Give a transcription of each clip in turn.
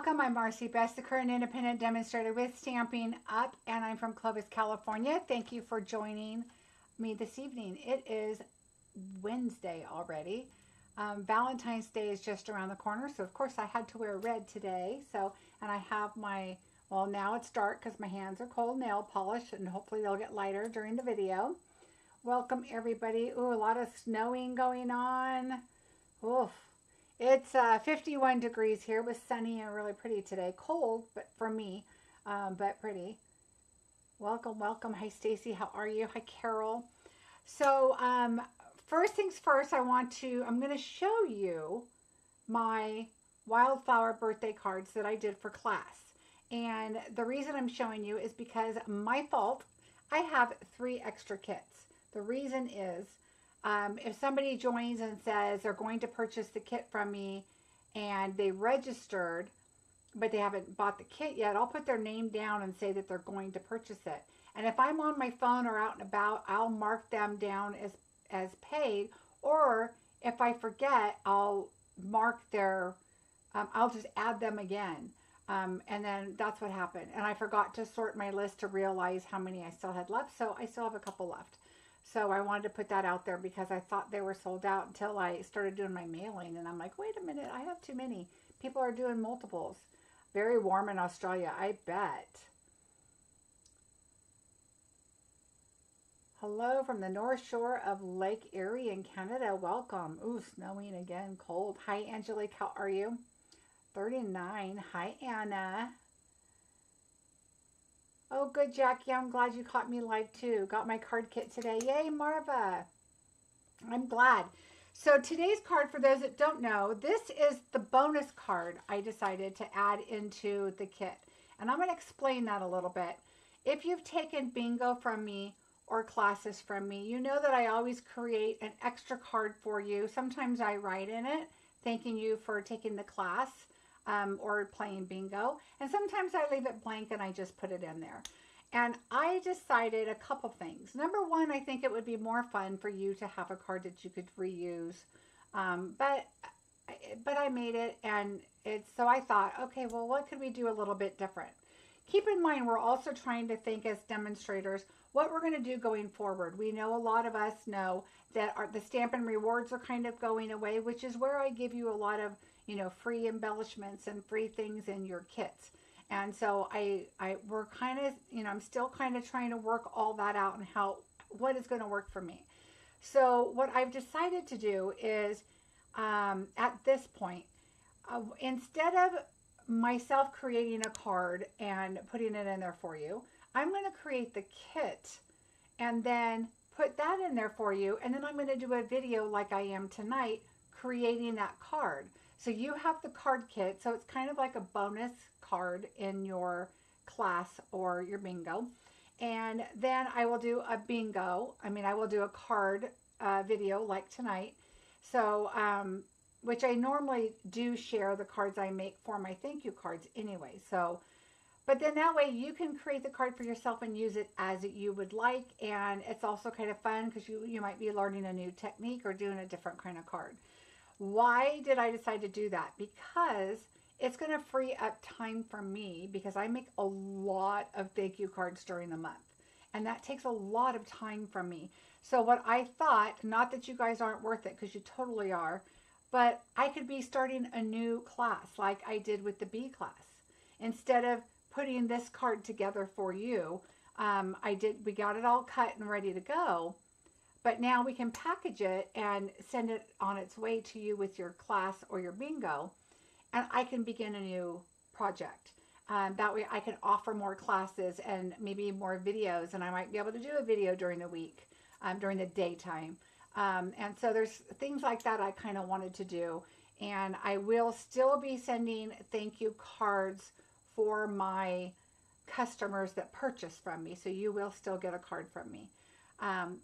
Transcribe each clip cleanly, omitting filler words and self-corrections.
welcome. I'm Marcie Besecker, an independent demonstrator with Stampin' Up, and I'm from Clovis, California. Thank you for joining me this evening. It is Wednesday already. Valentine's Day is just around the corner, so of course I had to wear red today. And I have my, well, now it's dark because my hands are cold nail polish, and hopefully they'll get lighter during the video. Welcome everybody. Ooh, a lot of snowing going on. Oof. It's 51 degrees here. It was sunny and really pretty today. Cold, but for me, but pretty. Welcome, welcome. Hi, Stacy. How are you? Hi, Carol. So, first things first, I'm going to show you my Wildflower birthday cards that I did for class. And the reason I'm showing you is because my fault. I have 3 extra kits. The reason is, if somebody joins and says they're going to purchase the kit from me and they registered, but they haven't bought the kit yet, I'll put their name down and say that they're going to purchase it. And if I'm on my phone or out and about, I'll mark them down as paid. Or if I forget, I'll mark their, I'll just add them again. And then that's what happened. And I forgot to sort my list to realize how many I still had left. So I still have a couple left. So I wanted to put that out there because I thought they were sold out until I started doing my mailing. And I'm like, wait a minute, I have too many. People are doing multiples. Very warm in Australia, I bet. Hello from the North Shore of Lake Erie in Canada. Welcome. Ooh, snowing again, cold. Hi, Angelique. How are you? 39. Hi, Anna. Oh, good, Jackie. I'm glad you caught me live, too. Got my card kit today. Yay, Marva. I'm glad. So today's card, for those that don't know, this is the bonus card I decided to add into the kit. And I'm going to explain that a little bit. If you've taken bingo from me or classes from me, you know that I always create an extra card for you. Sometimes I write in it, thanking you for taking the class. Or playing bingo, and sometimes I leave it blank and I just put it in there. And I decided a couple things. Number one, I think it would be more fun for you to have a card that you could reuse, but I made it, and so I thought, okay, well, what could we do a little bit different? Keep in mind, we're also trying to think as demonstrators what we're going to do going forward. We know a lot of us know that the Stampin' rewards are kind of going away, which is where I give you a lot of free embellishments and free things in your kits. And so we're kind of, I'm still kind of trying to work all that out and what is going to work for me. So what I've decided to do is, at this point, instead of myself creating a card and putting it in there for you, I'm going to create the kit and then put that in there for you. And then I'm going to do a video like I am tonight, creating that card. So you have the card kit, so it's kind of like a bonus card in your class or your bingo. And then I will do a bingo. I will do a card video like tonight. So, which I normally do share the cards I make for my thank you cards anyway. So, but then that way you can create the card for yourself and use it as you would like. And it's also kind of fun because you might be learning a new technique or doing a different kind of card. Why did I decide to do that? Because it's going to free up time for me, because I make a lot of thank you cards during the month. And that takes a lot of time from me. So what I thought, not that you guys aren't worth it, because you totally are, but I could be starting a new class like I did with the B class. Instead of putting this card together for you, we got it all cut and ready to go. But now we can package it and send it on its way to you with your class or your bingo. And I can begin a new project. That way I can offer more classes and maybe more videos. And I might be able to do a video during the week, during the daytime. And so there's things like that I kind of wanted to do. And I will still be sending thank you cards for my customers that purchase from me. So you will still get a card from me.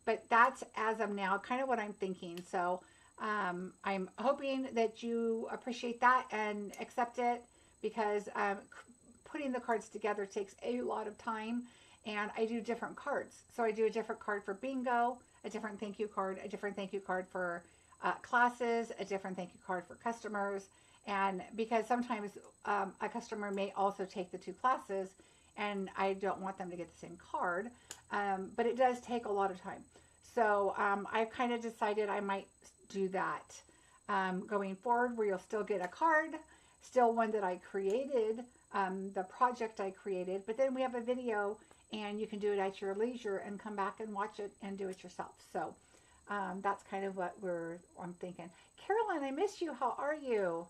But that's, as of now, kind of what I'm thinking. So I'm hoping that you appreciate that and accept it, because putting the cards together takes a lot of time, and I do different cards. So I do a different card for bingo, a different thank you card, a different thank you card for classes, a different thank you card for customers. And because sometimes a customer may also take the 2 classes, and I don't want them to get the same card, but it does take a lot of time. So I've kind of decided I might do that going forward, where you'll still get a card, still one that I created, the project I created, but then we have a video and you can do it at your leisure and come back and watch it and do it yourself. So that's kind of what I'm thinking. Carolyn, I miss you. How are you?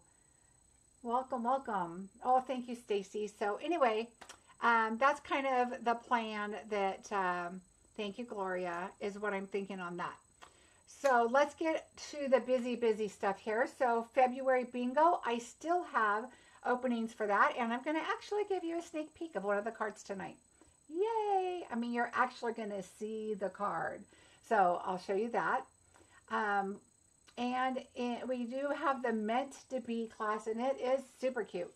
Welcome, welcome. Oh, thank you, Stacy. So anyway, that's kind of the plan that, thank you, Gloria, is what I'm thinking on that. So let's get to the busy stuff here. So February bingo, I still have openings for that. And I'm going to actually give you a sneak peek of one of the cards tonight. Yay! I mean, you're actually going to see the card. So I'll show you that. We do have the Meant to Be class, and it is super cute.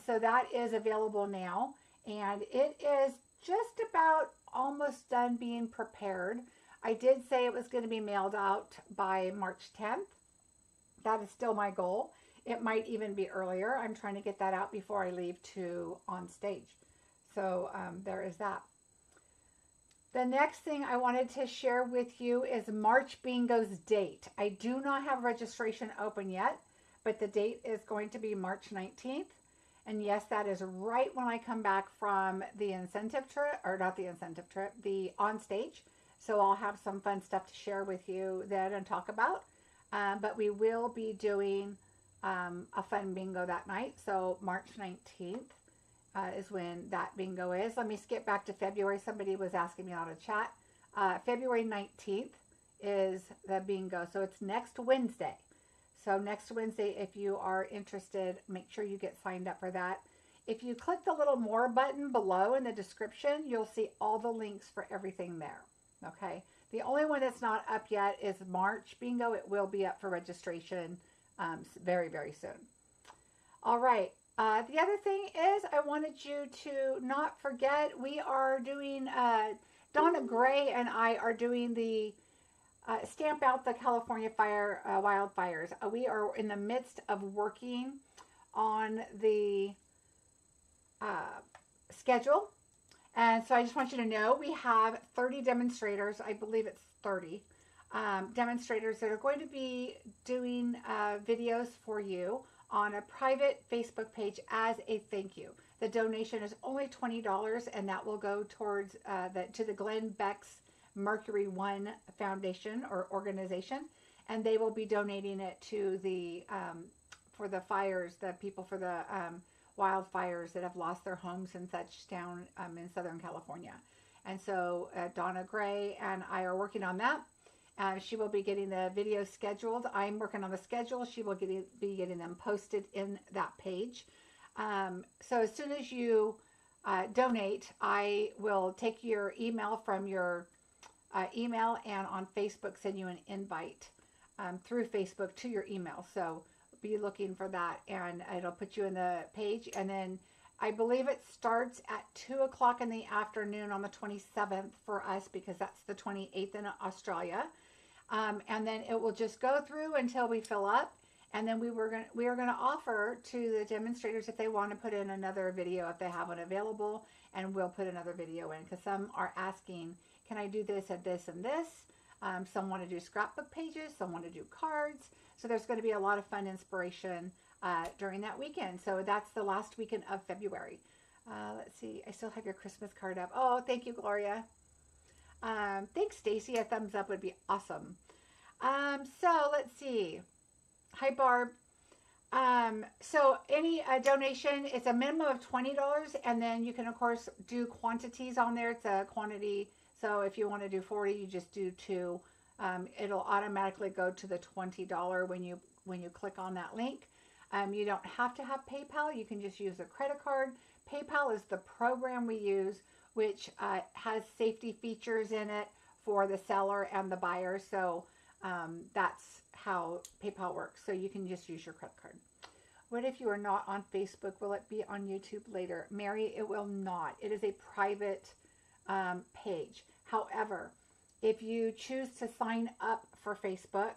So that is available now. And it is just about almost done being prepared. I did say it was going to be mailed out by March 10th. That is still my goal. It might even be earlier. I'm trying to get that out before I leave to on stage. So there is that. The next thing I wanted to share with you is March Bingo's date. I do not have registration open yet, but the date is going to be March 19th. And yes, that is right when I come back from the incentive trip, or not the incentive trip, the on stage. So I'll have some fun stuff to share with you then and talk about. But we will be doing a fun bingo that night. So March 19th is when that bingo is. Let me skip back to February. Somebody was asking me on a chat. February 19th is the bingo. So it's next Wednesday. So next Wednesday, if you are interested, make sure you get signed up for that. If you click the little more button below in the description, you'll see all the links for everything there. Okay. The only one that's not up yet is March Bingo. It will be up for registration very, very soon. All right. The other thing is I wanted you to not forget we are doing, Donna Gray and I are doing the Stamp Out the California Wildfires. We are in the midst of working on the schedule. And so I just want you to know we have 30 demonstrators. I believe it's 30 demonstrators that are going to be doing videos for you on a private Facebook page as a thank you. The donation is only $20, and that will go towards to the Glenn Beck's Mercury One Foundation or organization, and they will be donating it to the for the fires, the people for the wildfires that have lost their homes and such down in Southern California. And so Donna Gray and I are working on that. She will be getting the videos scheduled. I'm working on the schedule. She will be getting them posted in that page. So as soon as you donate, I will take your email from your email and on Facebook send you an invite through Facebook to your email. So be looking for that, and it'll put you in the page. And then I believe it starts at 2 o'clock in the afternoon on the 27th for us, because that's the 28th in Australia. And then it will just go through until we fill up. And then we are going to offer to the demonstrators if they want to put in another video, if they have one available, and we'll put another video in, because some are asking, can I do this and this and this? Some want to do scrapbook pages, some want to do cards. So there's going to be a lot of fun inspiration during that weekend. So that's the last weekend of February. Let's see. I still have your Christmas card up. Oh, thank you, Gloria. Thanks, Stacy. A thumbs up would be awesome. So let's see. Hi, Barb. So any donation is a minimum of $20, and then you can, of course, do quantities on there. It's a quantity. So if you want to do 40, you just do 2. It'll automatically go to the $20 when you click on that link. You don't have to have PayPal. You can just use a credit card. PayPal is the program we use, which has safety features in it for the seller and the buyer. So that's how PayPal works. So you can just use your credit card. What if you are not on Facebook? Will it be on YouTube later? Mary, it will not. It is a private page. However, if you choose to sign up for Facebook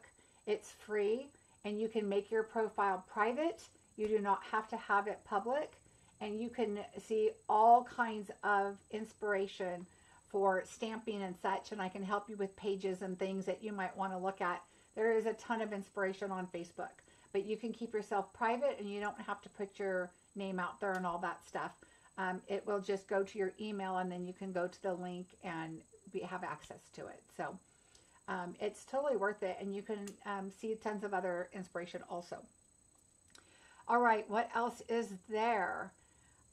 It's free, and you can make your profile private. You do not have to have it public, and you can see all kinds of inspiration for stamping and such, and I can help you with pages and things that you might want to look at. There is a ton of inspiration on Facebook, but you can keep yourself private, and you don't have to put your name out there and all that stuff. It will just go to your email, and then you can go to the link and have access to it. So it's totally worth it, and you can see tons of other inspiration also. All right, what else is there?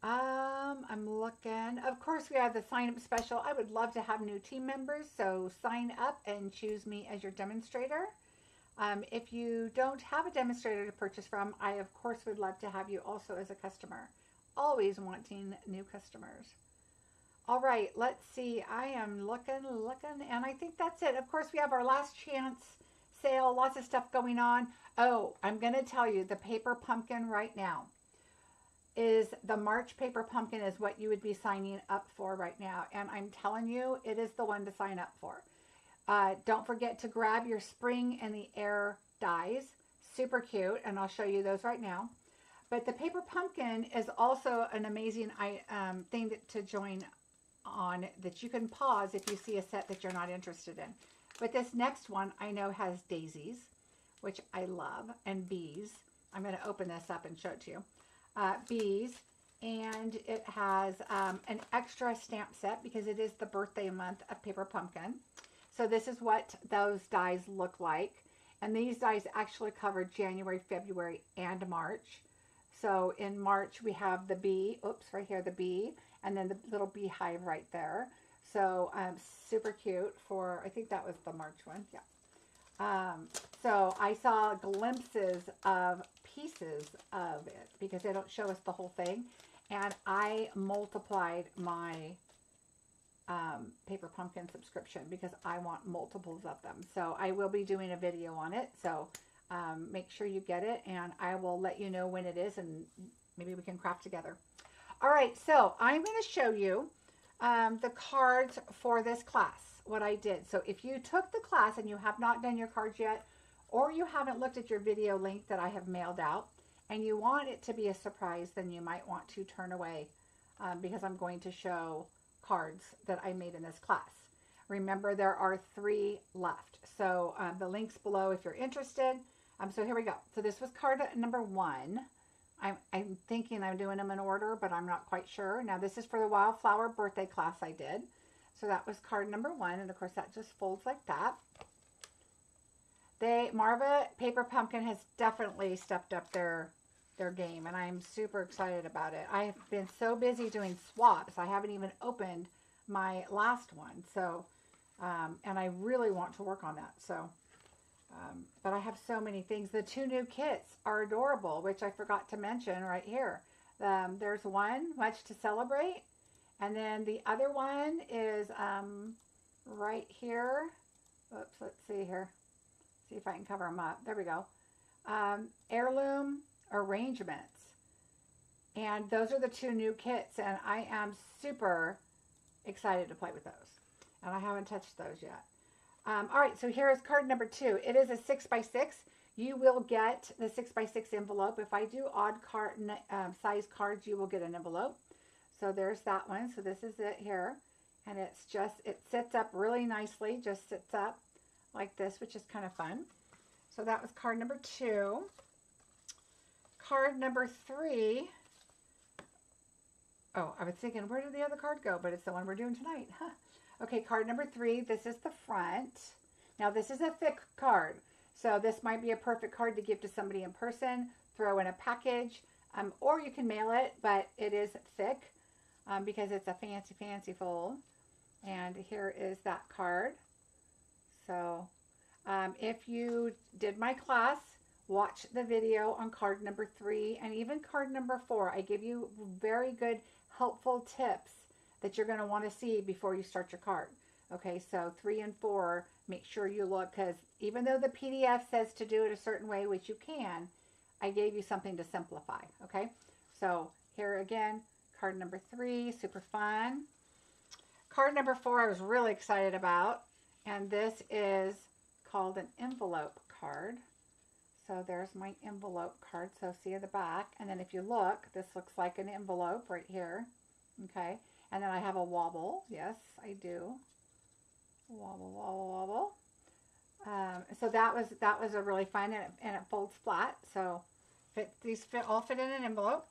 I'm looking. Of course, we have the sign up special. I would love to have new team members, so sign up and choose me as your demonstrator. If you don't have a demonstrator to purchase from, I of course would love to have you also as a customer. Always wanting new customers. All right, let's see. I am looking, and I think that's it. Of course, we have our last chance sale, lots of stuff going on. Oh, I'm going to tell you, the paper pumpkin right now is the March paper pumpkin is what you would be signing up for right now. And I'm telling you, it is the one to sign up for. Don't forget to grab your spring in the air dies. Super cute, and I'll show you those right now. But the paper pumpkin is also an amazing thing to join on, that you can pause if you see a set that you're not interested in. But this next one I know has daisies, which I love, and bees. I'm going to open this up and show it to you. Bees, and it has an extra stamp set because it is the birthday month of paper pumpkin. So this is what those dies look like. And these dies actually cover January, February, and March. So in March, we have the bee, oops, right here, the bee, and then the little beehive right there. So super cute for, I think that was the March one, yeah. So I saw glimpses of pieces of it because they don't show us the whole thing. And I multiplied my paper pumpkin subscription because I want multiples of them. So I will be doing a video on it. So make sure you get it, and I will let you know when it is, and maybe we can craft together. All right, so I'm going to show you the cards for this class, what I did. So if you took the class and you have not done your cards yet, or you haven't looked at your video link that I have mailed out, and you want it to be a surprise, then you might want to turn away because I'm going to show cards that I made in this class. Remember, there are 3 left. So the link's below if you're interested. So here we go. So this was card number 1. I'm thinking I'm doing them in order, but I'm not quite sure. Now this is for the Wildflower birthday class I did. So that was card number 1, and of course that just folds like that. Marva Paper Pumpkin has definitely stepped up their game, and I'm super excited about it. I have been so busy doing swaps, I haven't even opened my last one. So, and I really want to work on that. So, but I have so many things. The 2 new kits are adorable, which I forgot to mention right here. There's one, Much to Celebrate, and then the other one is right here. Oops, let's see here. See if I can cover them up. There we go. Heirloom Arrangements. And those are the 2 new kits, and I am super excited to play with those. And I haven't touched those yet. All right, so here is card number 2. It is a 6x6. You will get the 6x6 envelope. If I do odd card size cards, you will get an envelope. So there's that one. So this is it here. And it's just, it sits up really nicely, just sits up like this, which is kind of fun. So that was card number 2. Card number 3. Oh, I was thinking, where did the other card go? But it's the one we're doing tonight. Huh. Okay, card number 3. This is the front. Now, this is a thick card. So this might be a perfect card to give to somebody in person, throw in a package, or you can mail it, but it is thick because it's a fancy, fancy fold. And here is that card. So if you did my class, watch the video on card number 3 and even card number 4. I give you very good, helpful tips that you're going to want to see before you start your card. Okay, so 3 and 4, make sure you look, because even though the PDF says to do it a certain way, which you can, I gave you something to simplify. Okay, so here again, card number 3, super fun. Card number 4 I was really excited about, and this is called an envelope card. So there's my envelope card. So see the back. And then if you look, this looks like an envelope right here. Okay. And then I have a wobble. Yes, I do. Wobble, wobble, wobble. So that was a really fun, and it folds flat. So these all fit in an envelope.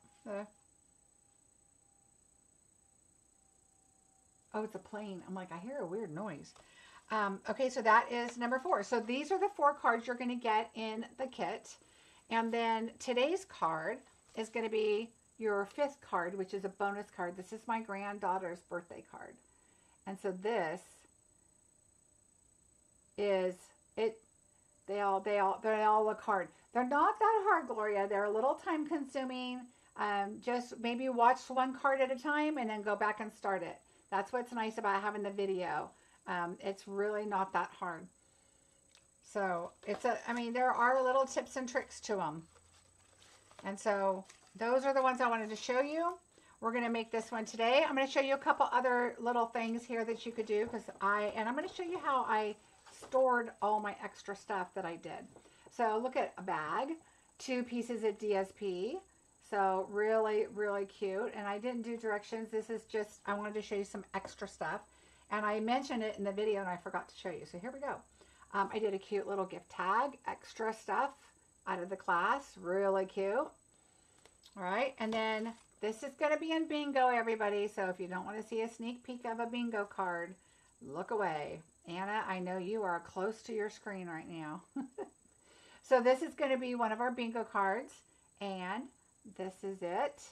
Oh, it's a plane. I'm like, I hear a weird noise. Okay, so that is number 4. So these are the 4 cards you're going to get in the kit. And then today's card is going to be your 5th card, which is a bonus card. This is my granddaughter's birthday card. And so this is it. They're all look hard. They're not that hard, Gloria. They're a little time consuming. Just maybe watch one card at a time and then go back and start it. That's what's nice about having the video. It's really not that hard. So I mean, there are little tips and tricks to them. And so those are the ones I wanted to show you. We're going to make this one today. I'm going to show you a couple other little things here that you could do, and I'm going to show you how I stored all my extra stuff that I did. So look at a bag, 2 pieces of DSP. So really, really cute. And I didn't do directions. This is just, I wanted to show you some extra stuff. And I mentioned it in the video and I forgot to show you. So here we go. I did a cute little gift tag, extra stuff out of the class. Really cute. All right. And then this is going to be in bingo, everybody. So if you don't want to see a sneak peek of a bingo card, look away. Anna, I know you are close to your screen right now. So this is going to be one of our bingo cards. And this is it.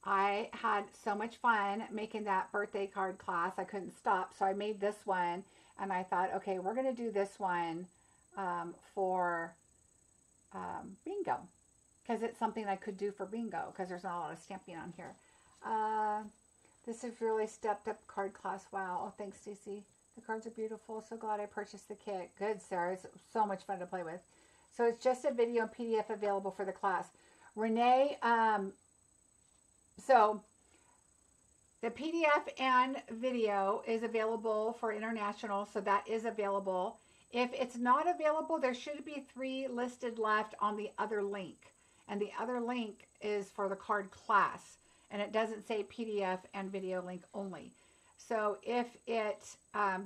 I had so much fun making that birthday card class. I couldn't stop. So I made this one. And I thought, okay, we're going to do this one for bingo. Because it's something I could do for bingo. Because there's not a lot of stamping on here. This is really stepped up card class. Wow. Oh, thanks, Stacey. The cards are beautiful. So glad I purchased the kit. Good, Sarah. It's so much fun to play with. So it's just a video and PDF available for the class. Renee, so the PDF and video is available for international, so that is available. If it's not available, there should be 3 listed left on the other link. And the other link is for the card class. And it doesn't say PDF and video link only. So if it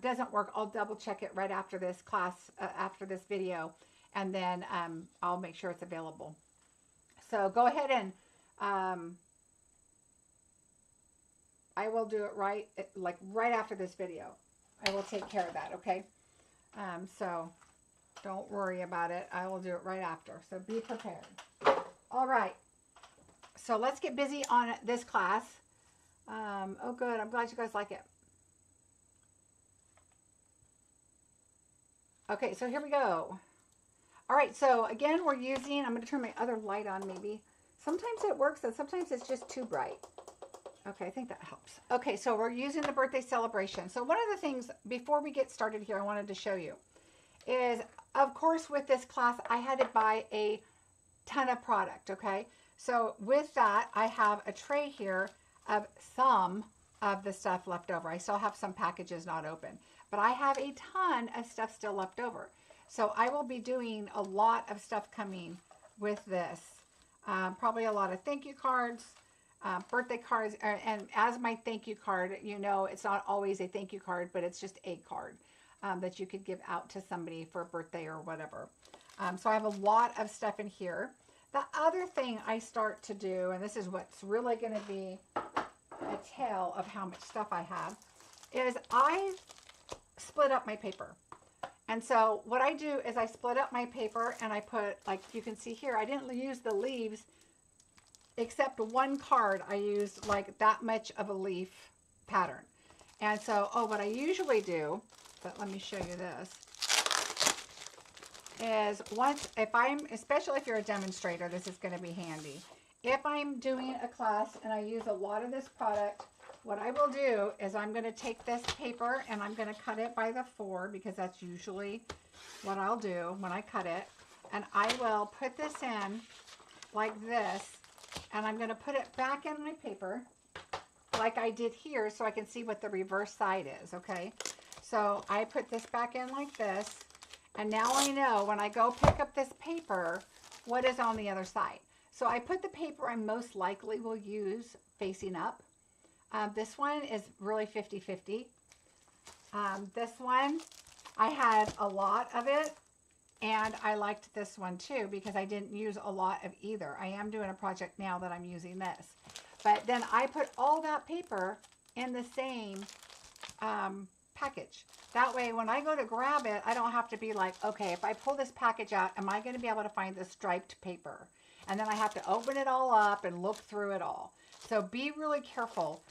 doesn't work, I'll double check it right after this class, after this video. And then I'll make sure it's available. So go ahead and I will do it right after this video. I will take care of that, okay? So don't worry about it. I will do it right after. So be prepared. All right. So let's get busy on this class. Oh, good. I'm glad you guys like it. Okay, so here we go. All right, so again, we're using, I'm going to turn my other light on maybe. Sometimes it works and sometimes it's just too bright. Okay, I think that helps. Okay, so we're using the birthday celebration. So one of the things, before we get started here, I wanted to show you is, of course, with this class, I had to buy a ton of product, okay? So with that, I have a tray here of some of the stuff left over. I still have some packages not open, but I have a ton of stuff still left over. So I will be doing a lot of stuff coming with this. Probably a lot of thank you cards, birthday cards, and as my thank you card, you know, it's not always a thank you card, but it's just a card that you could give out to somebody for a birthday or whatever. So I have a lot of stuff in here. The other thing I start to do, and this is what's really going to be a tell of how much stuff I have, is I split up my paper. And so what I do is I split up my paper and I put, like you can see here, I didn't use the leaves except one card. I used like that much of a leaf pattern. And so, what I usually do, but let me show you this, is especially if you're a demonstrator, this is going to be handy. If I'm doing a class and I use a lot of this product, what I will do is I'm going to take this paper and I'm going to cut it by the 4 because that's usually what I'll do when I cut it. And I will put this in like this and I'm going to put it back in my paper like I did here so I can see what the reverse side is, okay? So I put this back in like this And now I know when I go pick up this paper, what is on the other side. So I put the paper I most likely will use facing up. This one is really 50-50. This one, I had a lot of it, and I liked this one too because I didn't use a lot of either. I am doing a project now that I'm using this. But then I put all that paper in the same package. That way, when I go to grab it, I don't have to be like, okay, if I pull this package out, am I going to be able to find the striped paper? And then I have to open it all up and look through it all. So be really careful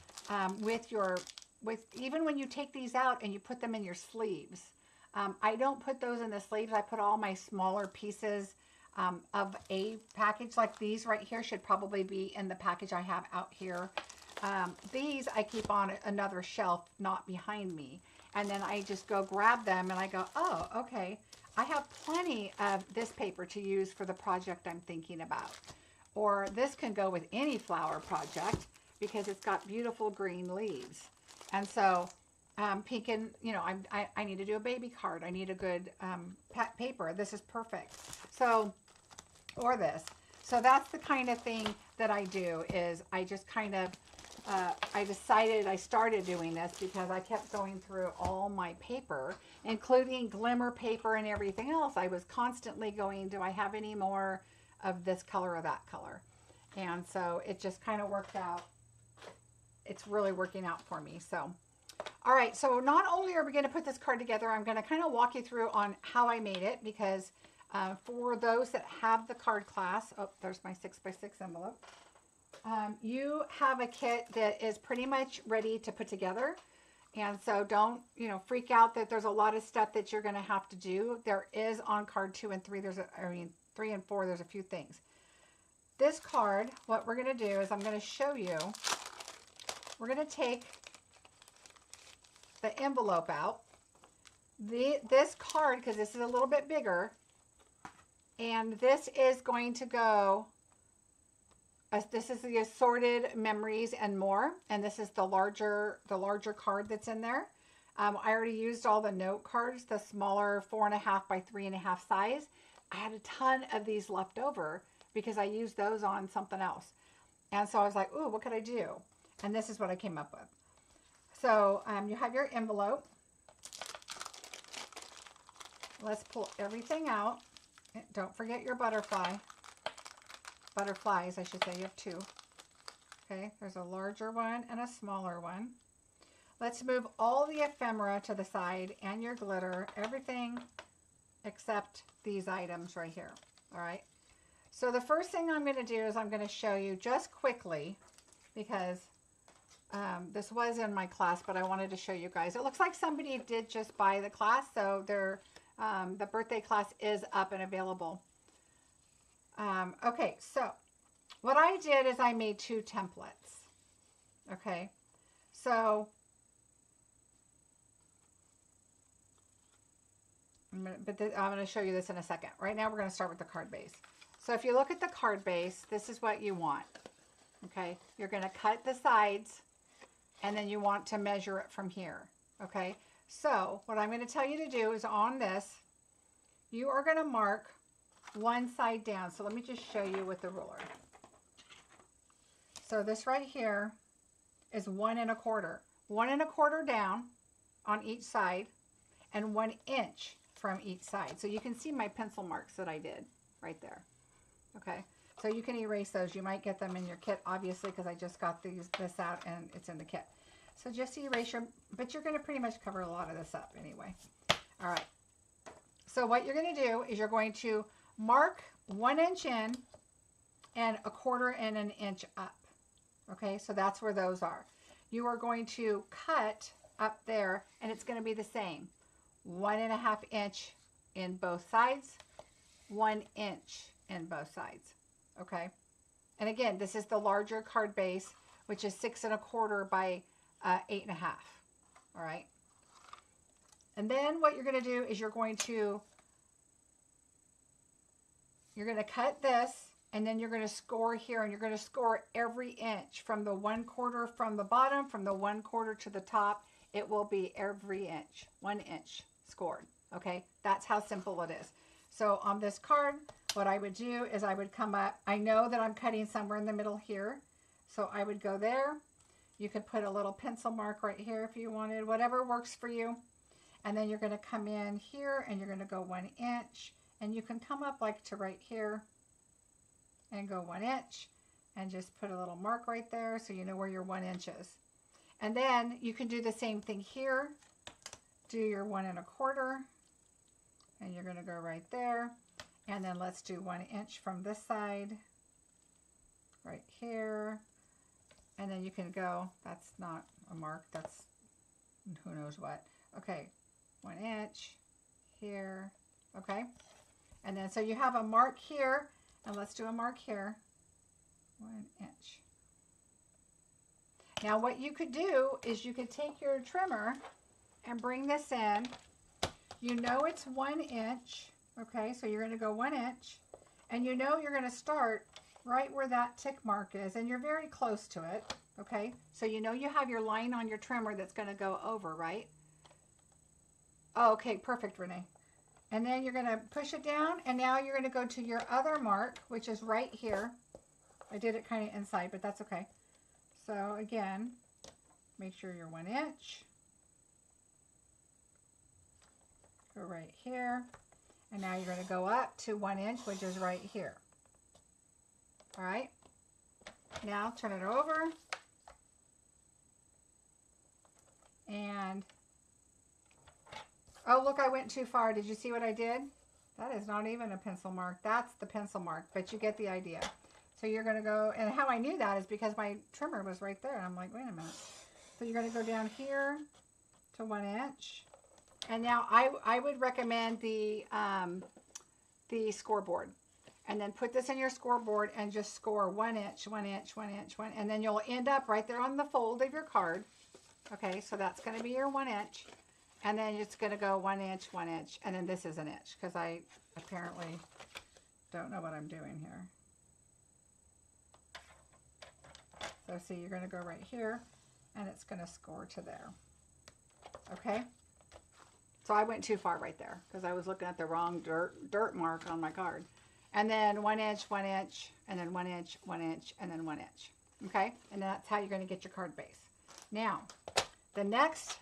even when you take these out and you put them in your sleeves. I don't put those in the sleeves. I put all my smaller pieces of a package like these right here should probably be in the package I have out here. These I keep on another shelf, not behind me. And then I just go grab them and I go, oh, okay. I have plenty of this paper to use for the project I'm thinking about. Or this can go with any flower project because it's got beautiful green leaves. And so pink and, you know, I need to do a baby card. I need a good paper. This is perfect. So, or this. So that's the kind of thing that I do is I just kind of, I started doing this because I kept going through all my paper, including glimmer paper and everything else. I was constantly going, do I have any more of this color or that color? And so it just kind of worked out. It's really working out for me. So, all right. So not only are we going to put this card together, I'm going to kind of walk you through on how I made it because for those that have the card class, oh, there's my 6x6 envelope. You have a kit that is pretty much ready to put together. And so don't, freak out that there's a lot of stuff that you're going to have to do. There is on card 2 and 3, 3 and 4, there's a few things. This card, what we're going to do is I'm going to show you, we're going to take the envelope out. This card, because this is a little bit bigger, and this is going to go, this is the assorted memories and more, and this is the larger card that's in there. I already used all the note cards, the smaller 4.5 by 3.5 size. I had a ton of these left over because I used those on something else. And so I was like, ooh, what could I do? And this is what I came up with. So you have your envelope. Let's pull everything out. Don't forget your butterflies, I should say. You have 2. Okay, there's a larger one and a smaller one. Let's move all the ephemera to the side and your glitter, everything except these items right here. All right. So the first thing I'm going to do is I'm going to show you just quickly because this was in my class, but I wanted to show you guys. It looks like somebody did just buy the class, so the birthday class is up and available. Okay, so what I did is I made 2 templates. Okay, so I'm going to show you this in a second. Right now we're going to start with the card base. So if you look at the card base, this is what you want. Okay, you're going to cut the sides and then you want to measure it from here. Okay, so what I'm going to tell you to do is on this, you are going to mark one side down. So let me just show you with the ruler. So this right here is 1 1/4. 1 1/4 down on each side and 1 inch from each side. So you can see my pencil marks that I did right there. Okay, so you can erase those. You might get them in your kit, obviously, because I just got this out and it's in the kit. So just erase but you're going to pretty much cover a lot of this up anyway. All right. So what you're going to do is you're going to mark 1 inch in and 1/4 and 1 inch up. Okay, so that's where those are. You are going to cut up there and it's going to be the same. 1 1/2 inch in both sides, 1 inch in both sides. Okay, and again, this is the larger card base, which is 6 1/4 by 8.5. All right, and then what you're going to do is you're going to cut this, and then you're going to score here, and you're going to score every inch from the 1/4 from the bottom, from the 1/4 to the top. It will be every inch, 1 inch scored. Okay, that's how simple it is. So on this card, what I would do is I would come up. I know that I'm cutting somewhere in the middle here. So I would go there. You could put a little pencil mark right here if you wanted, whatever works for you. And then you're going to come in here and you're going to go 1 inch. And you can come up like to right here and go 1 inch and just put a little mark right there so you know where your 1 inch is. And then you can do the same thing here. Do your 1 1/4 and you're going to go right there. And then let's do 1 inch from this side right here. And then you can go, that's not a mark, that's who knows what. Okay, 1 inch here, okay? And then so you have a mark here, and let's do a mark here, 1 inch. Now what you could do is you could take your trimmer and bring this in. You know it's 1 inch, okay? So you're gonna go 1 inch, and you know you're gonna start right where that tick mark is, and you're very close to it, okay? So you know you have your line on your trimmer that's gonna go over, right? Oh, okay, perfect, Renee. And then you're gonna push it down, and now you're gonna go to your other mark, which is right here. I did it kind of inside, but that's okay. So again, make sure you're 1 inch. Go right here. And now you're gonna go up to 1 inch, which is right here. All right, now turn it over, and oh, look, I went too far. Did you see what I did? That is not even a pencil mark. That's the pencil mark, but you get the idea. So you're going to go, and how I knew that is because my trimmer was right there. I'm like, wait a minute. So you're going to go down here to 1 inch, and now I would recommend the scoreboard. And then put this in your scoreboard and just score 1 inch, 1 inch, 1 inch, and then you'll end up right there on the fold of your card. Okay, so that's going to be your 1 inch. And then it's going to go 1 inch, 1 inch, and then this is 1 inch because I apparently don't know what I'm doing here. So see, you're going to go right here, and it's going to score to there. Okay? So I went too far right there because I was looking at the wrong dirt mark on my card. And then 1 inch, 1 inch, and then 1 inch, 1 inch, and then 1 inch. Okay? And that's how you're going to get your card base. Now, the next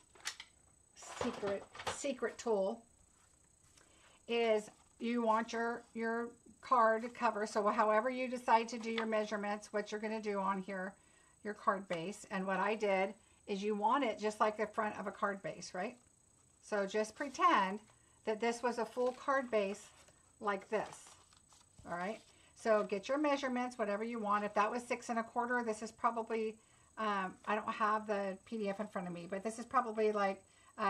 secret tool is you want your card cover. So however you decide to do your measurements, what you're going to do on here, your card base. And what I did is you want it just like the front of a card base, right? So just pretend that this was a full card base like this. All right, so get your measurements, whatever you want. If that was 6 1/4, this is probably, I don't have the PDF in front of me, but this is probably like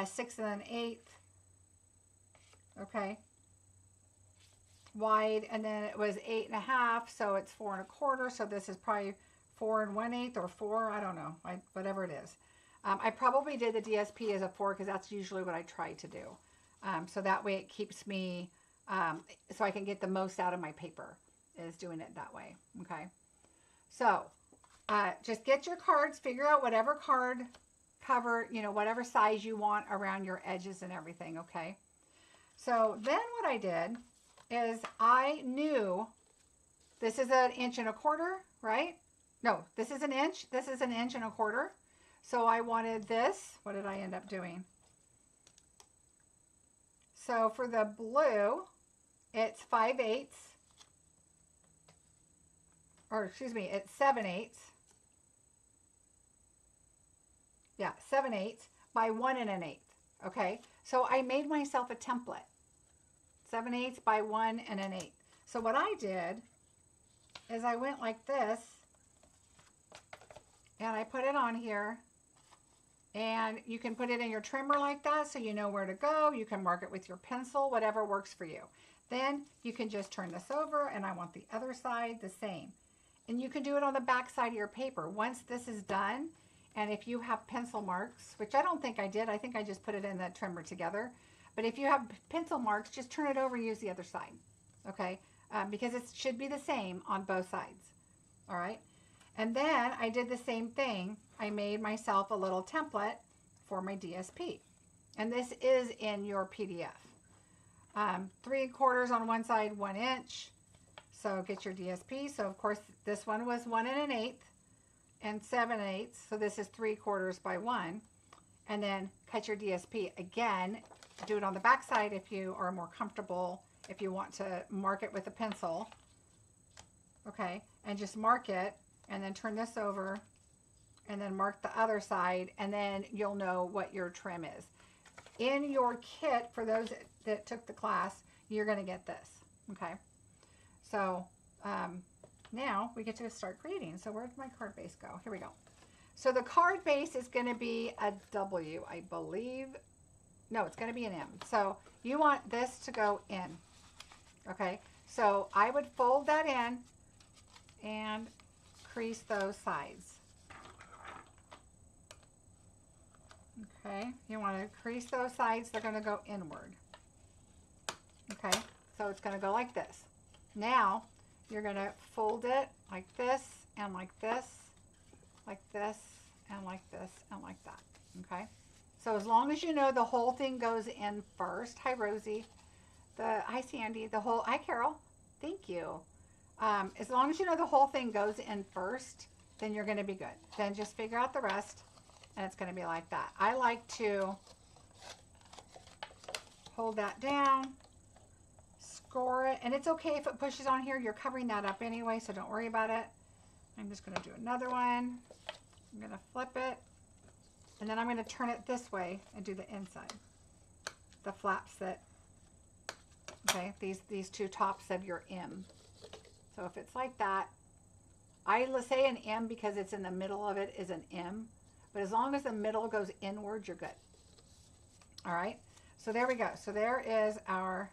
6 1/8, okay, wide, and then it was 8 1/2, so it's 4 1/4, so this is probably 4 1/8 or 4, I don't know, whatever it is. I probably did the DSP as a 4 because that's usually what I try to do. So that way it keeps me, so I can get the most out of my paper, is doing it that way, okay? So just get your cards, figure out whatever card cover, you know, whatever size you want around your edges and everything, okay? So then what I did is I knew this is 1 1/4 inch, right? No, this is 1 inch, this is 1 1/4 inch. So I wanted this, what did I end up doing? So for the blue, it's 5/8, or excuse me, it's 7/8. Yeah, 7/8 by 1 1/8. Okay, so I made myself a template. 7/8 by 1 1/8. So what I did is I went like this, and I put it on here. And you can put it in your trimmer like that so you know where to go. You can mark it with your pencil, whatever works for you. Then you can just turn this over, and I want the other side the same. And you can do it on the back side of your paper. Once this is done, and if you have pencil marks, which I don't think I did, I think I just put it in the trimmer together. But if you have pencil marks, just turn it over and use the other side, okay? Because it should be the same on both sides, all right? And then I did the same thing. I made myself a little template for my DSP. And this is in your PDF. 3/4 on one side, 1 inch. So get your DSP. So of course this one was 1 1/8 and 7/8. So this is 3/4 by 1. And then cut your DSP again. Do it on the back side if you are more comfortable, if you want to mark it with a pencil. Okay, and just mark it, and then turn this over, and then mark the other side, and then you'll know what your trim is. In your kit, for those that took the class, you're going to get this. Okay, so now we get to start creating. So where did my card base go? Here we go. So the card base is going to be a W, I believe. No, it's going to be an M. So you want this to go in. Okay, so I would fold that in and crease those sides. Okay, you want to crease those sides. They're going to go inward. Okay, so it's going to go like this. Now you're going to fold it like this and like this, like this and like this and like that. Okay, so as long as you know the whole thing goes in first. Hi Rosie, hi Sandy, hi Carol, thank you. As long as you know the whole thing goes in first, then you're going to be good. Then just figure out the rest, and it's going to be like that. I like to hold that down, score it, and it's okay if it pushes on here. You're covering that up anyway, so don't worry about it. I'm just going to do another one. I'm going to flip it, and then I'm going to turn it this way and do the inside. The flaps that, okay, these two tops of your M. So if it's like that, I say an M because it's in the middle of it is an M, but as long as the middle goes inward, you're good. All right, so there we go. So there is our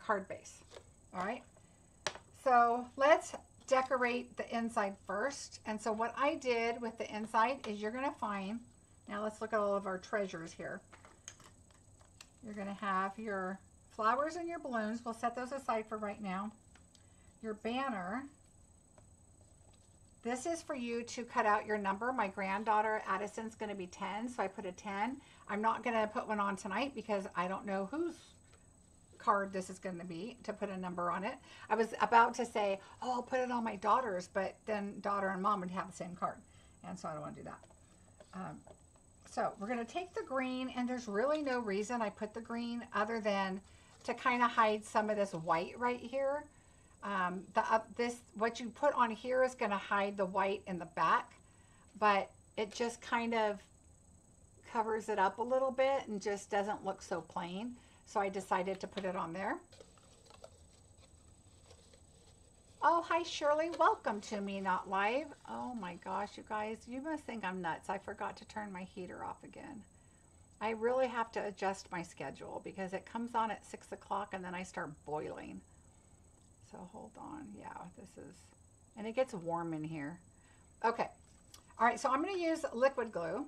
card base. All right, so let's decorate the inside first. And so what I did with the inside is you're gonna find, now let's look at all of our treasures here. You're gonna have your flowers and your balloons. We'll set those aside for right now. Your banner, this is for you to cut out your number. My granddaughter Addison's going to be 10, so I put a 10. I'm not going to put one on tonight because I don't know whose card this is going to be to put a number on it. I was about to say, oh, I'll put it on my daughter's, but then daughter and mom would have the same card, and so I don't want to do that. So we're going to take the green, and there's really no reason I put the green other than to kind of hide some of this white right here. What you put on here is going to hide the white in the back, but it just kind of covers it up a little bit and just doesn't look so plain. So I decided to put it on there. Oh, hi Shirley, welcome to Me Not Live. Oh my gosh, you guys, you must think I'm nuts. I forgot to turn my heater off again. I really have to adjust my schedule because it comes on at 6 o'clock and then I start boiling. So hold on, yeah, this is, and it gets warm in here. Okay, all right, so I'm gonna use liquid glue.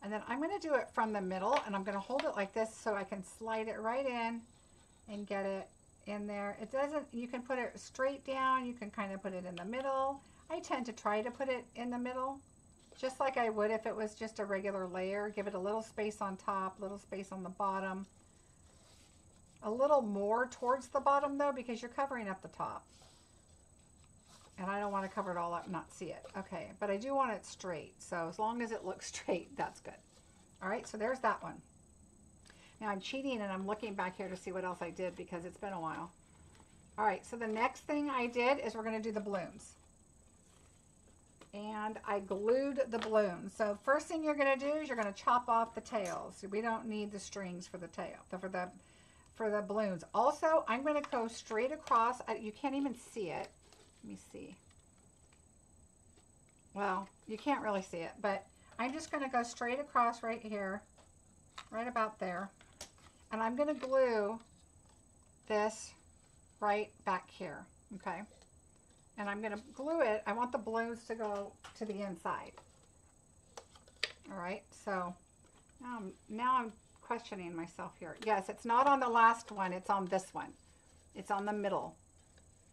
And then I'm gonna do it from the middle, and I'm gonna hold it like this so I can slide it right in and get it in there. It doesn't, you can put it straight down, you can kind of put it in the middle. I tend to try to put it in the middle, just like I would if it was just a regular layer. Give it a little space on top, little space on the bottom. A little more towards the bottom though, because you're covering up the top. And I don't want to cover it all up and not see it. Okay, but I do want it straight. So as long as it looks straight, that's good. All right, so there's that one. Now I'm cheating and I'm looking back here to see what else I did because it's been a while. All right, so the next thing I did is we're going to do the balloons. And I glued the balloons. So first thing you're going to do is you're going to chop off the tails. We don't need the strings for the tail, for the balloons. Also, I'm going to go straight across. You can't even see it. Let me see. Well, you can't really see it, but I'm just going to go straight across right here, right about there. And I'm going to glue this right back here, okay? And I'm going to glue it. I want the balloons to go to the inside. All right, so now I'm questioning myself here. Yes, it's not on the last one. It's on this one. It's on the middle.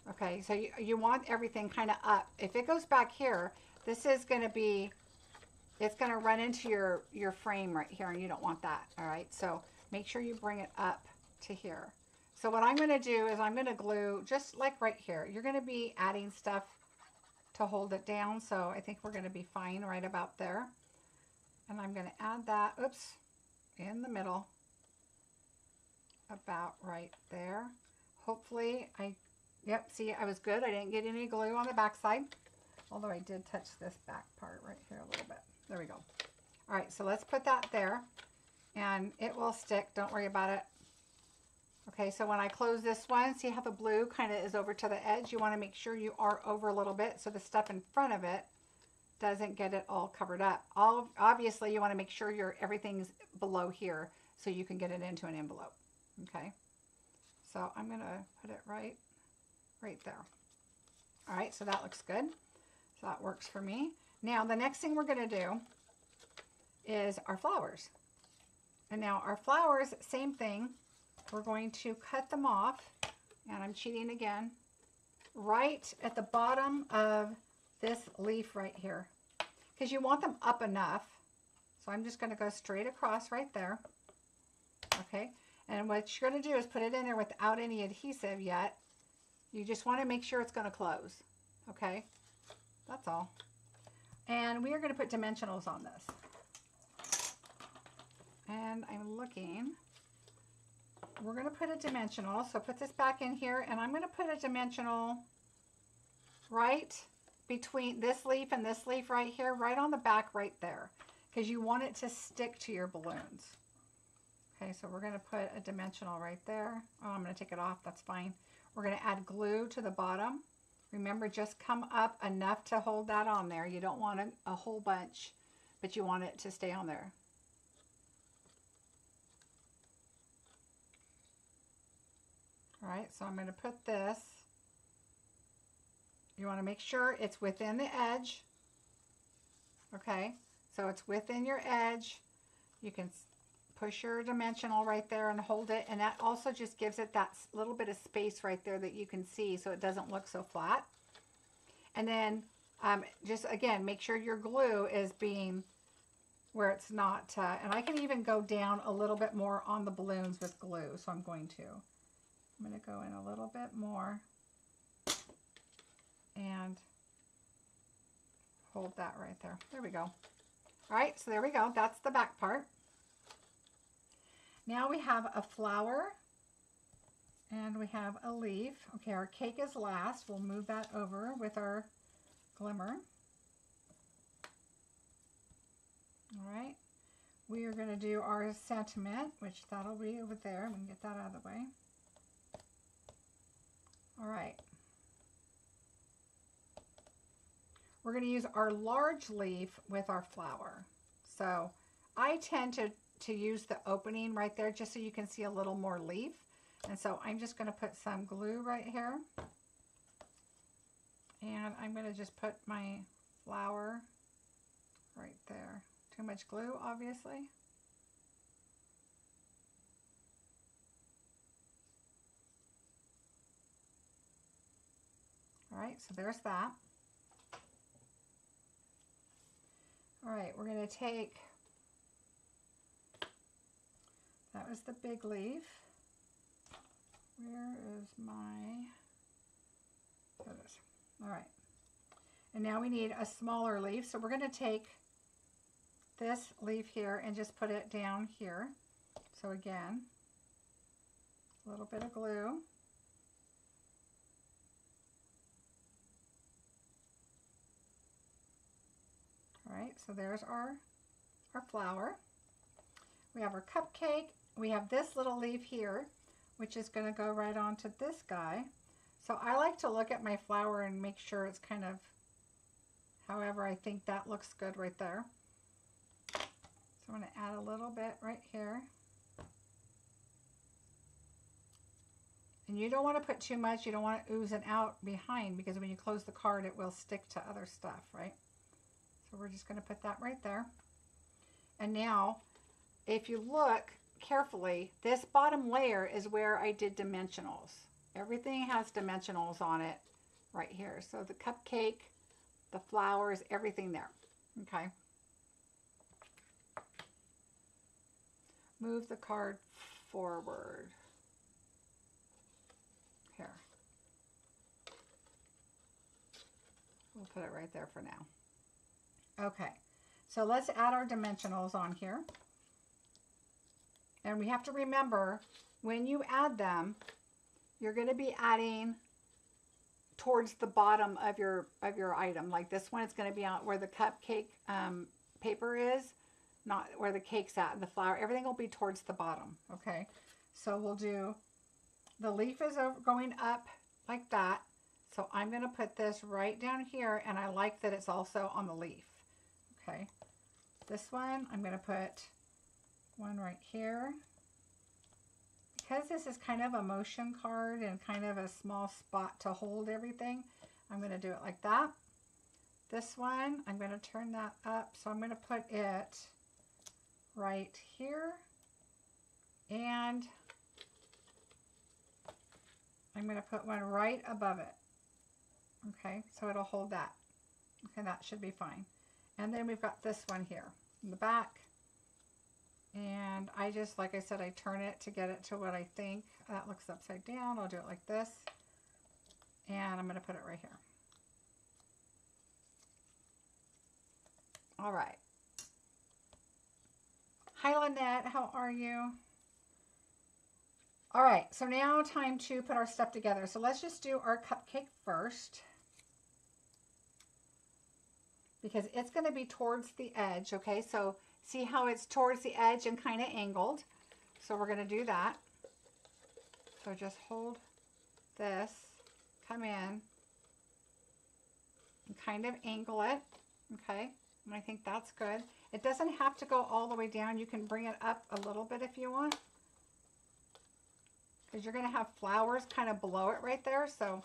Okay, so you want everything kind of up. If it goes back here, this is going to be it's going to run into your frame right here, and you don't want that. All right, so make sure you bring it up to here. So what I'm going to do is I'm going to glue just like right here. You're going to be adding stuff to hold it down, so I think we're going to be fine right about there. And I'm going to add that, oops, in the middle, about right there. Hopefully yep, see, I was good. I didn't get any glue on the back side, although I did touch this back part right here a little bit. There we go. All right, so let's put that there, and it will stick. Don't worry about it. Okay, so when I close this one, see how the blue kind of is over to the edge? You want to make sure you are over a little bit so the stuff in front of it doesn't get it all covered up. Obviously, you want to make sure everything's below here so you can get it into an envelope. Okay, so I'm going to put it right there. All right, so that looks good. So that works for me. Now, the next thing we're going to do is our flowers. And now our flowers, same thing. We're going to cut them off, and I'm cheating again, right at the bottom of this leaf right here, because you want them up enough. So I'm just going to go straight across right there. Okay, and what you're going to do is put it in there without any adhesive yet. You just want to make sure it's going to close. Okay, that's all. And we are going to put dimensionals on this. And I'm looking. We're going to put a dimensional, so put this back in here, and I'm going to put a dimensional right between this leaf and this leaf right here, right on the back right there, because you want it to stick to your balloons. Okay, so we're going to put a dimensional right there. Oh, I'm going to take it off, that's fine. We're going to add glue to the bottom. Remember, just come up enough to hold that on there. You don't want a whole bunch, but you want it to stay on there. All right, so I'm going to put this. You want to make sure it's within the edge. Okay, so it's within your edge. You can push your dimensional right there and hold it, and that also just gives it that little bit of space right there that you can see so it doesn't look so flat. And then just again, make sure your glue is being where it's not, and I can even go down a little bit more on the balloons with glue, so I'm going to. I'm going to go in a little bit more and hold that right there. There we go. All right, so there we go. That's the back part. Now we have a flower and we have a leaf. Okay, our cake is last. We'll move that over with our glimmer. All right, we are going to do our sentiment, which that'll be over there. We can get that out of the way. All right. We're going to use our large leaf with our flower. So I tend to use the opening right there just so you can see a little more leaf. And so I'm just going to put some glue right here. And I'm going to just put my flower right there. Too much glue, obviously. All right, so there's that. All right, we're going to take, that was the big leaf. Where is my, there it is. All right, and now we need a smaller leaf. So we're going to take this leaf here and just put it down here. So again, a little bit of glue. All right, so there's our flower. We have our cupcake. We have this little leaf here, which is going to go right onto this guy. So I like to look at my flower and make sure it's kind of however I think that looks good right there. So I'm going to add a little bit right here. And you don't want to put too much. You don't want it oozing out behind, because when you close the card, it will stick to other stuff, right? So we're just going to put that right there. And now, if you look carefully, this bottom layer is where I did dimensionals. Everything has dimensionals on it right here. So the cupcake, the flowers, everything there. Okay. move the card forward. Here. We'll put it right there for now. Okay, so let's add our dimensionals on here. And we have to remember, when you add them, you're going to be adding towards the bottom of your item. Like this one, it's going to be out where the cupcake paper is, not where the cake's at, the flower. Everything will be towards the bottom, okay? So we'll do, the leaf is going up like that. So I'm going to put this right down here, and I like that it's also on the leaf, okay? This one, I'm going to put one right here. Because this is kind of a motion card and kind of a small spot to hold everything, I'm going to do it like that. This one, I'm going to turn that up, so I'm going to put it right here, and I'm going to put one right above it. Okay, so it'll hold that. Okay, that should be fine. And then we've got this one here in the back. And I just, like I said, I turn it to get it to what I think. That looks upside down. I'll do it like this. And I'm going to put it right here. All right. Hi, Lynette. How are you? All right. So now time to put our stuff together. So let's just do our cupcake first, because it's going to be towards the edge. Okay. So see how it's towards the edge and kind of angled. So we're going to do that. So just hold this, come in, and kind of angle it. Okay. And I think that's good. It doesn't have to go all the way down. You can bring it up a little bit if you want, because you're going to have flowers kind of below it right there. So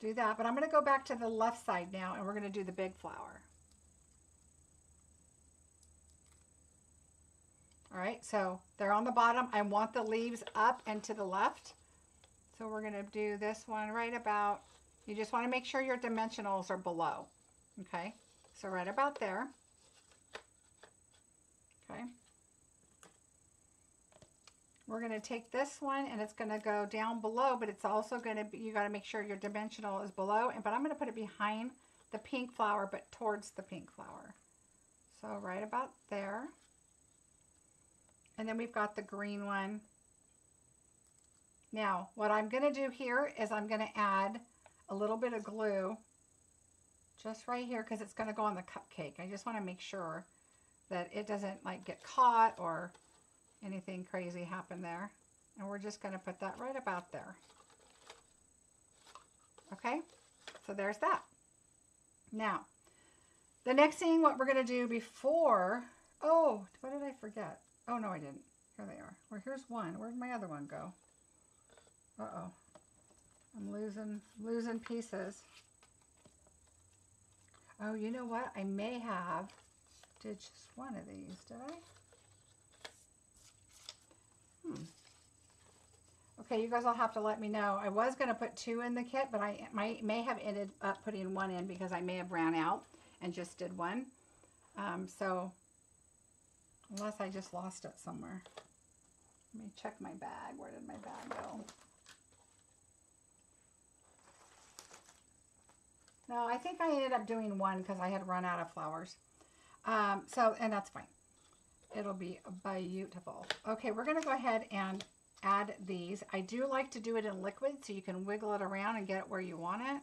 do that. But I'm going to go back to the left side now, and we're going to do the big flower. All right, so they're on the bottom. I want the leaves up and to the left. So we're going to do this one right about, you just want to make sure your dimensionals are below. Okay, so right about there. Okay. We're going to take this one, and it's going to go down below, but it's also going to be, you got to make sure your dimensional is below. But I'm going to put it behind the pink flower, but towards the pink flower. So right about there. And then we've got the green one. Now, what I'm going to do here is I'm going to add a little bit of glue just right here, because it's going to go on the cupcake. I just want to make sure that it doesn't like get caught or anything crazy happen there. And we're just going to put that right about there. Okay, so there's that. Now, the next thing, what we're going to do before, oh, what did I forget? Oh, no, I didn't. Here they are. Well, here's one. Where'd my other one go? Uh-oh. I'm losing pieces. Oh, you know what? I may have did just one of these, did I? Okay, you guys will have to let me know. I was going to put two in the kit, but I may have ended up putting one in because I may have ran out and just did one. So, unless I just lost it somewhere. Let me check my bag. Where did my bag go? No, I think I ended up doing one because I had run out of flowers. And that's fine. It'll be beautiful. Okay, we're going to go ahead and add these. I do like to do it in liquid so you can wiggle it around and get it where you want it.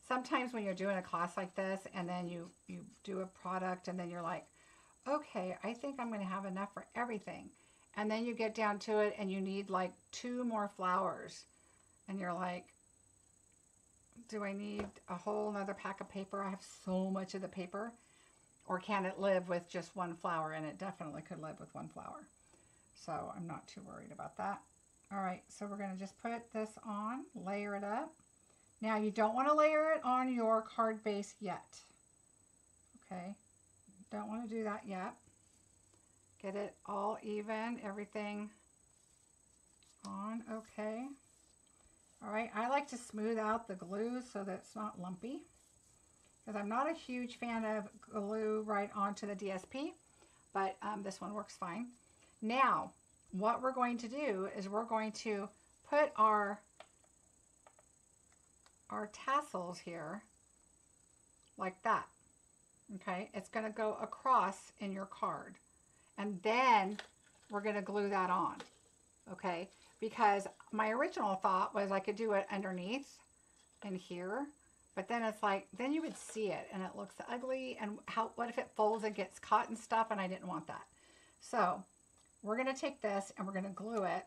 Sometimes when you're doing a class like this and then you do a product and then you're like, okay, I think I'm going to have enough for everything. And then you get down to it and you need like 2 more flowers. And you're like, do I need a whole nother pack of paper? I have so much of the paper. Or can it live with just one flower? And it definitely could live with one flower. So I'm not too worried about that. All right, so we're going to just put this on, layer it up. Now you don't want to layer it on your card base yet. Okay, don't want to do that yet. Get it all even, everything on, okay. All right, I like to smooth out the glue so that it's not lumpy. because I'm not a huge fan of glue right onto the DSP, but this one works fine. Now, what we're going to do is we're going to put our tassels here like that. Okay, it's going to go across in your card, and then we're going to glue that on. Okay, because my original thought was I could do it underneath in here, but then it's like, then you would see it and it looks ugly, and what if it folds and gets caught and stuff, and I didn't want that. So we're going to take this and we're going to glue it.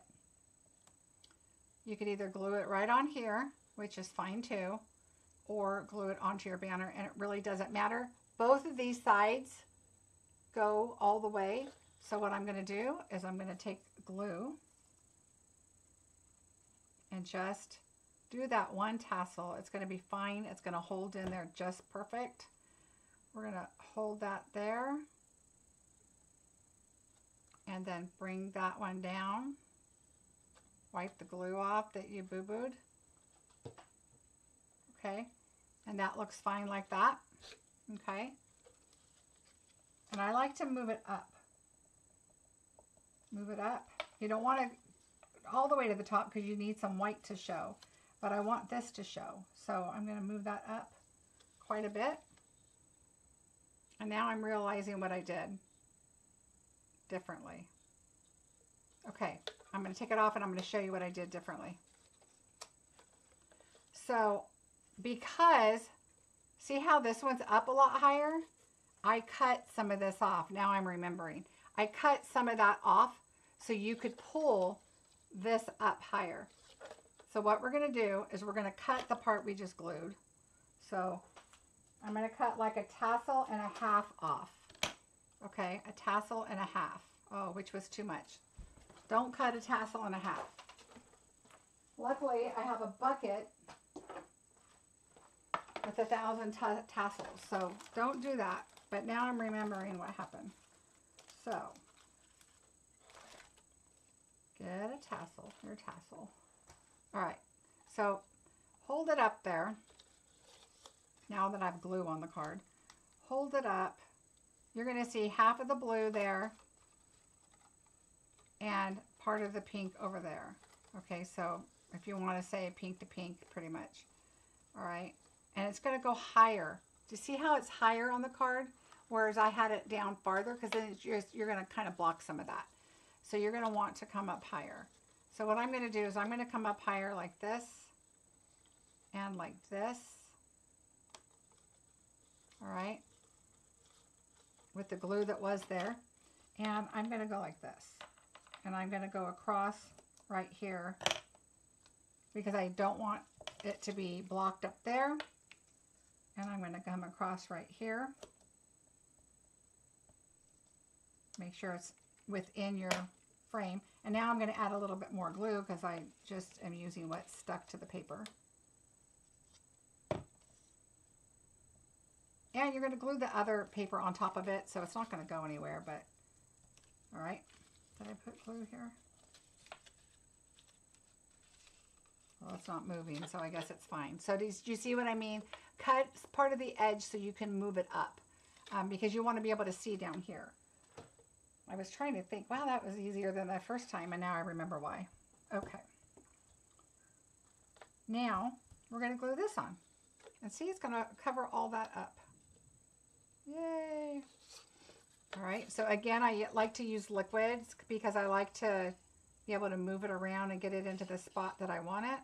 You could either glue it right on here, which is fine too, or glue it onto your banner, and it really doesn't matter. Both of these sides go all the way. So what I'm going to do is I'm going to take glue and just do that one tassel. It's going to be fine. It's going to hold in there just perfect. We're going to hold that there and then bring that one down. Wipe the glue off that you boo-booed. Okay, and that looks fine like that. Okay, and I like to move it up. Move it up. You don't want to all the way to the top because you need some white to show, but I want this to show. So I'm going to move that up quite a bit. And now I'm realizing what I did differently. Okay, I'm going to take it off and I'm going to show you what I did differently. So because, see how this one's up a lot higher? I cut some of this off. Now I'm remembering. I cut some of that off so you could pull this up higher. So what we're going to do is we're going to cut the part we just glued. So I'm going to cut like a tassel and a half off. Okay, a tassel and a half. Oh, which was too much. Don't cut a tassel and a half. Luckily, I have a bucket with 1,000 tassels, so don't do that. But now I'm remembering what happened. So, get a tassel, your tassel. All right, so hold it up there. Now that I have glue on the card, hold it up. You're going to see half of the blue there and part of the pink over there. Okay, so if you want to say pink to pink, pretty much. All right, and it's going to go higher. Do you see how it's higher on the card? Whereas I had it down farther, because then you're going to kind of block some of that. So you're going to want to come up higher. So what I'm going to do is I'm going to come up higher like this and like this. All right, with the glue that was there. And I'm going to go like this. And I'm going to go across right here because I don't want it to be blocked up there. And I'm going to come across right here. Make sure it's within your frame. And now I'm going to add a little bit more glue because I just am using what's stuck to the paper. And you're going to glue the other paper on top of it, so it's not going to go anywhere, but all right. Did I put glue here? Well, it's not moving, so I guess it's fine. So do you see what I mean? Cut part of the edge so you can move it up because you want to be able to see down here. I was trying to think, wow, that was easier than the first time, and now I remember why. Okay. Now, we're going to glue this on. And see, it's going to cover all that up. Yay! All right, so again, I like to use liquids because I like to be able to move it around and get it into the spot that I want it.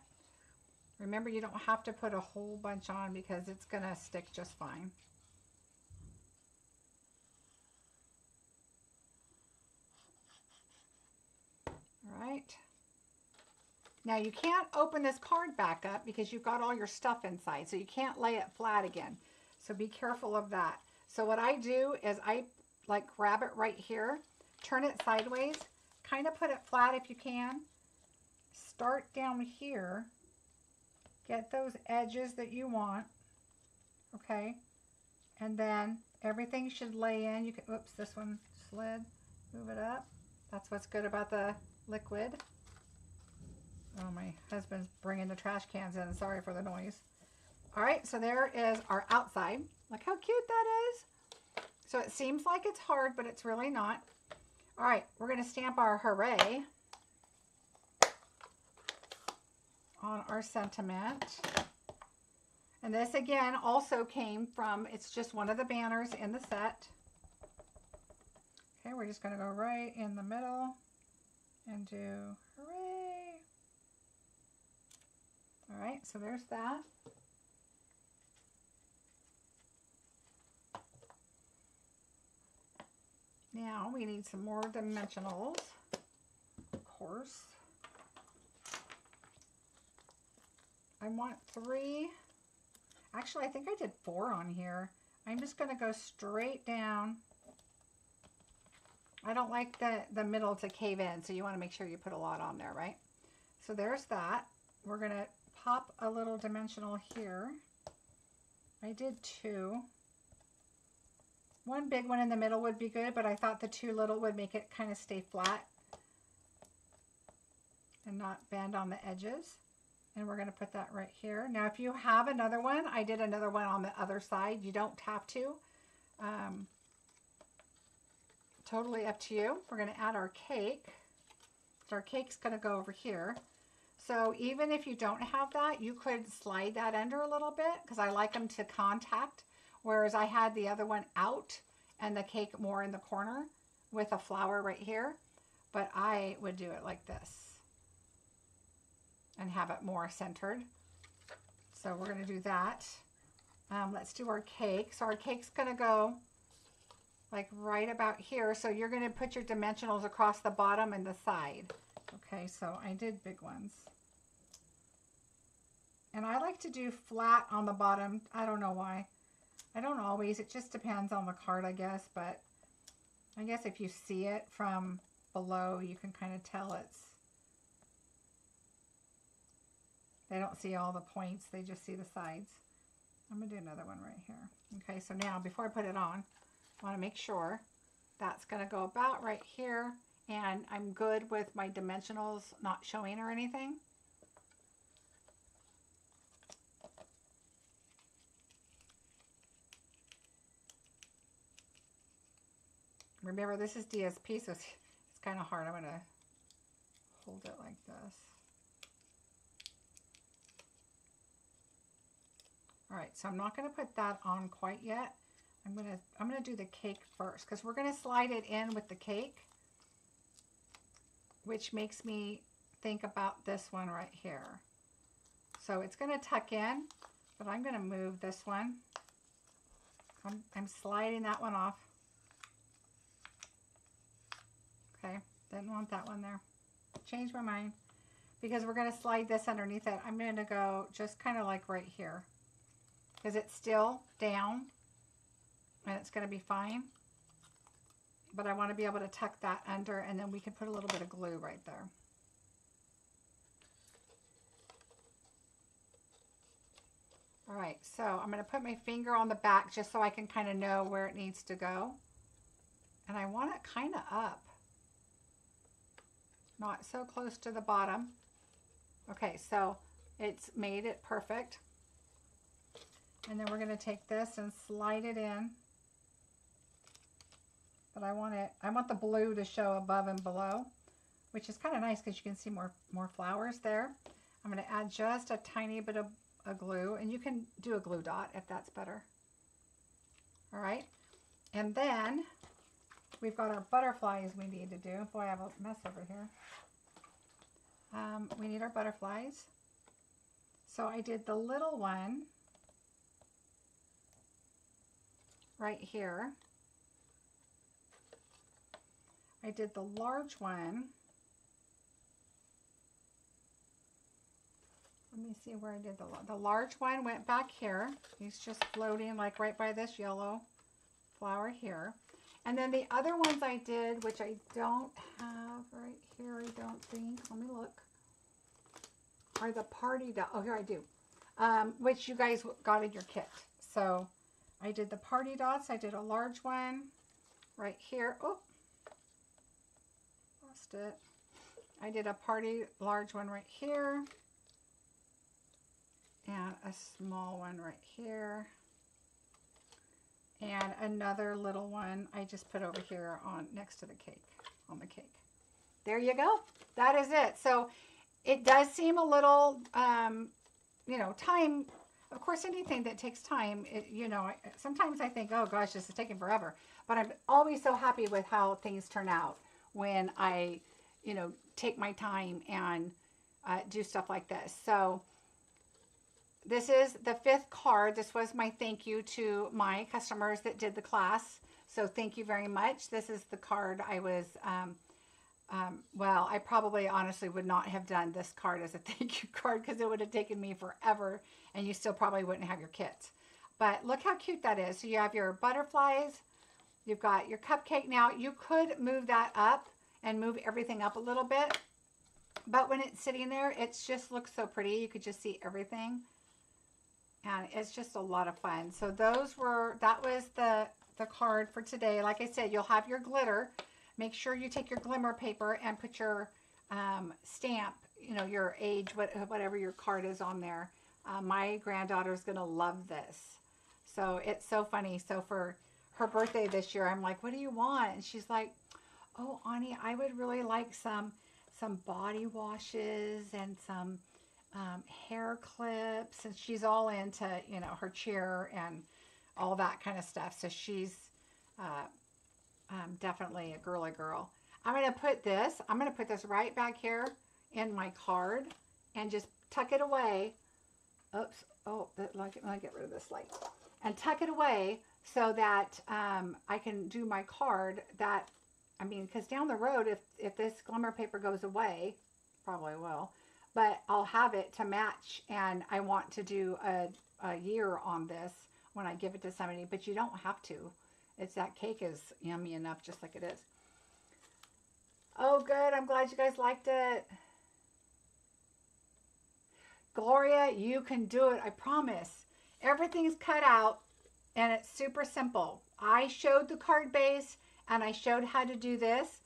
Remember, you don't have to put a whole bunch on because it's going to stick just fine. All right. Now you can't open this card back up because you've got all your stuff inside, so you can't lay it flat again. So be careful of that. So what I do is I like grab it right here, turn it sideways, kind of put it flat if you can. Start down here, get those edges that you want, okay? And then everything should lay in. You can, oops, this one slid, move it up. That's what's good about the liquid. Oh, my husband's bringing the trash cans in. Sorry for the noise. All right, so there is our outside. Look how cute that is. So it seems like it's hard, but it's really not. All right, we're going to stamp our hooray on our sentiment. And this again also came from, it's just one of the banners in the set. Okay, we're just going to go right in the middle and do hooray. All right, so there's that. Now we need some more dimensionals, of course. I want 3. Actually, I think I did 4 on here. I'm just going to go straight down. I don't like the middle to cave in, so you want to make sure you put a lot on there, right? So there's that. We're going to pop a little dimensional here. I did 2. One big one in the middle would be good, but I thought the 2 little would make it kind of stay flat and not bend on the edges. And we're going to put that right here. Now, if you have another one, I did another one on the other side. You don't have to. Totally up to you. We're going to add our cake. So our cake's going to go over here. So even if you don't have that, you could slide that under a little bit because I like them to contact. Whereas I had the other one out and the cake more in the corner with a flower right here. But I would do it like this and have it more centered. So we're going to do that. Let's do our cake. So our cake's going to go like right about here. So you're going to put your dimensionals across the bottom and the side. Okay, so I did big ones. And I like to do flat on the bottom. I don't know why. I don't always. It just depends on the card, I guess. But I guess if you see it from below, you can kind of tell it's... They don't see all the points. They just see the sides. I'm going to do another one right here. Okay, so now before I put it on, I want to make sure that's going to go about right here. And I'm good with my dimensionals not showing or anything. Remember, this is DSP, so it's kind of hard. I'm going to hold it like this. All right, so I'm not going to put that on quite yet. I'm going to do the cake first because we're going to slide it in with the cake, which makes me think about this one right here. So it's going to tuck in, but I'm going to move this one. I'm sliding that one off. Okay, didn't want that one there. Changed my mind because we're going to slide this underneath it. I'm going to go just kind of like right here because it's still down and it's going to be fine. But I want to be able to tuck that under and then we can put a little bit of glue right there. All right, so I'm going to put my finger on the back just so I can kind of know where it needs to go. And I want it kind of up. Not so close to the bottom. Okay, so it's made it perfect. And then we're going to take this and slide it in. But I want the blue to show above and below, which is kind of nice because you can see more flowers there. I'm going to add just a tiny bit of glue, and you can do a glue dot if that's better. All right, and then we've got our butterflies we need to do. Boy, I have a mess over here. We need our butterflies. So I did the little one right here. I did the large one. Let me see where I did the large one went back here. He's just floating like right by this yellow flower here. And then the other ones I did, which I don't have right here, I don't think. Let me look. Are the party dots. Oh, here I do. Which you guys got in your kit. So I did the party dots. I did a large one right here. Oh, lost it. I did a large one right here. And a small one right here. And another little one I just put over here on next to the cake, on the cake. There you go. That is it. So it does seem a little, you know, time. Of course, anything that takes time, you know, sometimes I think, oh gosh, this is taking forever. But I'm always so happy with how things turn out when I, you know, take my time and do stuff like this. So this is the 5th card. This was my thank you to my customers that did the class. So thank you very much. This is the card I was, well, I probably honestly would not have done this card as a thank you card because it would have taken me forever and you still probably wouldn't have your kits. But look how cute that is. So you have your butterflies, you've got your cupcake. Now you could move that up and move everything up a little bit, but when it's sitting there, it just looks so pretty. You could just see everything and it's just a lot of fun. So that was the card for today. Like I said, you'll have your glitter. Make sure you take your glimmer paper and put your stamp, you know, your age, whatever your card is on there. My granddaughter is going to love this. So it's so funny. So for her birthday this year, I'm like, what do you want? And she's like, oh, Ani, I would really like some body washes and some hair clips. And she's all into, you know, her cheer and all that kind of stuff. So she's definitely a girly girl. I'm going to put this right back here in my card and just tuck it away. Oops. Oh, let me get rid of this light. And tuck it away so that I can do my card that, I mean, because down the road, if this glimmer paper goes away, probably will, but I'll have it to match. And I want to do a year on this when I give it to somebody, but you don't have to. That cake is yummy enough just like it is. Oh, good. I'm glad you guys liked it. Gloria, you can do it. I promise. Everything's cut out and it's super simple. I showed the card base and I showed how to do this.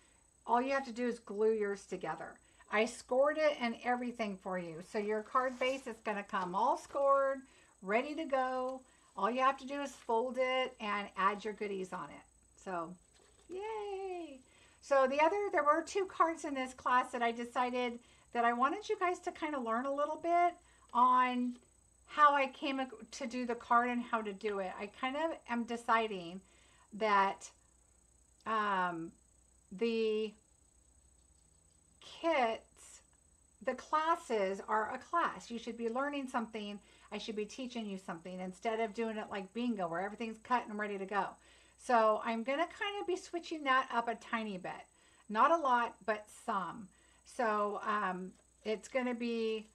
All you have to do is glue yours together. I scored it and everything for you. So your card base is going to come all scored, ready to go. All you have to do is fold it and add your goodies on it. So, yay. So there were 2 cards in this class that I decided that I wanted you guys to kind of learn a little bit on how I came to do the card and how to do it. I kind of am deciding that the kits, the classes are a class. You should be learning something. I should be teaching you something instead of doing it like bingo where everything's cut and ready to go. So I'm going to kind of be switching that up a tiny bit. Not a lot, but some. So it's going to be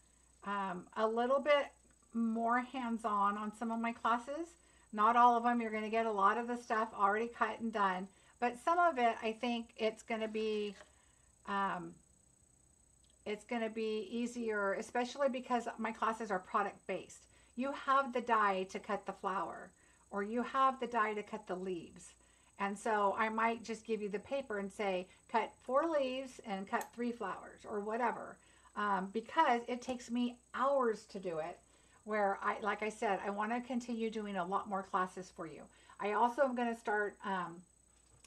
a little bit more hands-on on some of my classes. Not all of them. You're going to get a lot of the stuff already cut and done. But some of it, I think it's going to be easier, especially because my classes are product-based. You have the die to cut the flower, or you have the die to cut the leaves. And so I might just give you the paper and say, cut 4 leaves and cut 3 flowers, or whatever, because it takes me hours to do it. Where like I said, I want to continue doing a lot more classes for you. I also am going to start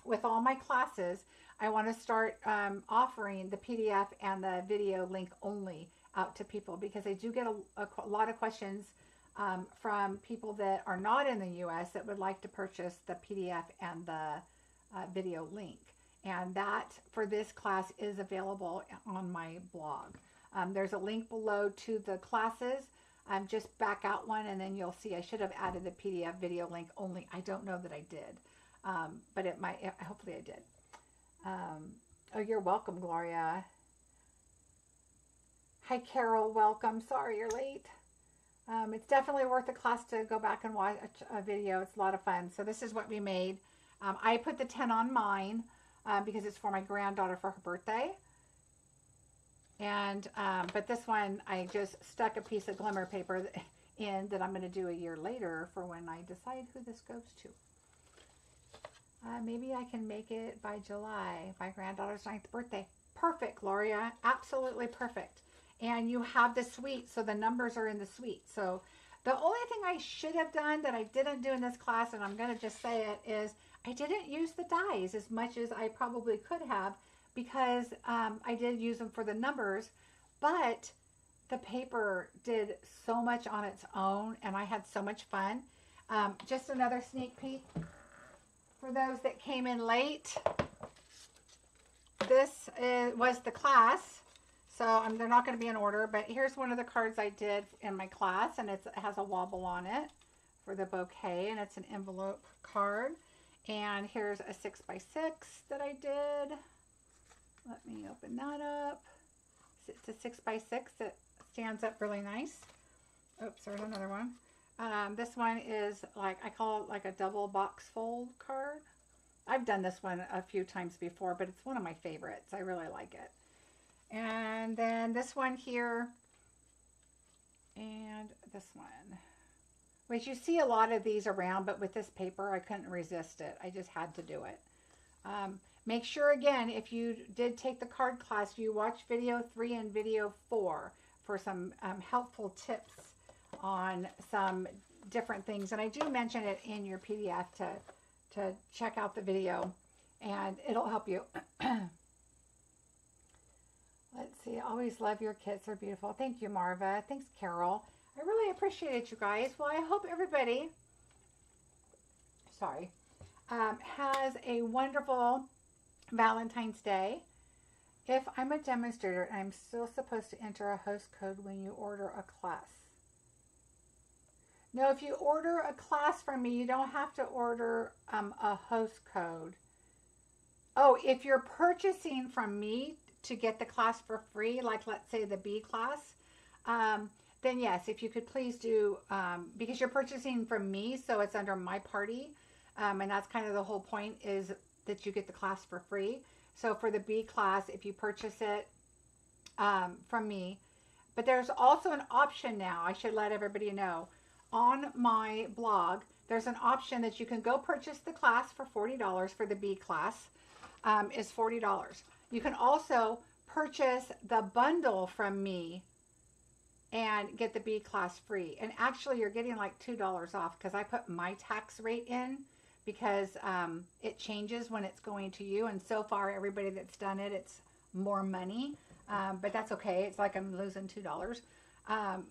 with all my classes. I want to start offering the PDF and the video link only out to people, because I do get a lot of questions from people that are not in the US that would like to purchase the PDF and the video link. And that for this class is available on my blog. There's a link below to the classes. Just back out one and then you'll see I should have added the PDF video link only. I don't know that I did, but it might, hopefully I did. Oh, you're welcome, Gloria. Hi, Carol. Welcome. Sorry you're late. It's definitely worth the class to go back and watch a video. It's a lot of fun. So this is what we made. I put the 10 on mine because it's for my granddaughter for her birthday. And but this one, I just stuck a piece of glimmer paper in that I'm going to do a year later for when I decide who this goes to. Maybe I can make it by July, my granddaughter's 9th birthday. Perfect, Gloria. Absolutely perfect. And you have the suite, so the numbers are in the suite. So The only thing I should have done that I didn't do in this class, and I'm going to just say it, is I didn't use the dies as much as I probably could have, because I did use them for the numbers, but the paper did so much on its own, and I had so much fun. Just another sneak peek for those that came in late. This was the class, so they're not going to be in order, but here's one of the cards I did in my class, and it has a wobble on it for the bouquet, and it's an envelope card. And here's a 6x6 that I did. Let me open that up. It's a 6x6 that stands up really nice. Oops, there's another one. This one is like, I call it like a double box fold card. I've done this one a few times before, but it's one of my favorites. I really like it. And then this one here, and this one, which you see a lot of these around, but with this paper, I couldn't resist it. I just had to do it. Make sure, again, if you did take the card class, you watch video 3 and video 4 for some helpful tips on some different things. And I do mention it in your PDF to check out the video, and it'll help you. Let's see. Always love your kits. They're beautiful. Thank you, Marva. Thanks, Carol. I really appreciate it, you guys. Well, I hope everybody, has a wonderful Valentine's Day. If I'm a demonstrator, I'm still supposed to enter a host code when you order a class. No, if you order a class from me, you don't have to order a host code. Oh, if you're purchasing from me to get the class for free, like let's say the B class, then yes, if you could please do, because you're purchasing from me, so it's under my party, and that's kind of the whole point, is that you get the class for free. So for the B class, if you purchase it from me, but there's also an option now, I should let everybody know, on my blog, there's an option that you can go purchase the class for $40 for the B class, is $40. You can also purchase the bundle from me and get the B class free. And actually you're getting like $2 off, because I put my tax rate in, because it changes when it's going to you. And so far, everybody that's done it, it's more money, but that's okay. It's like I'm losing $2.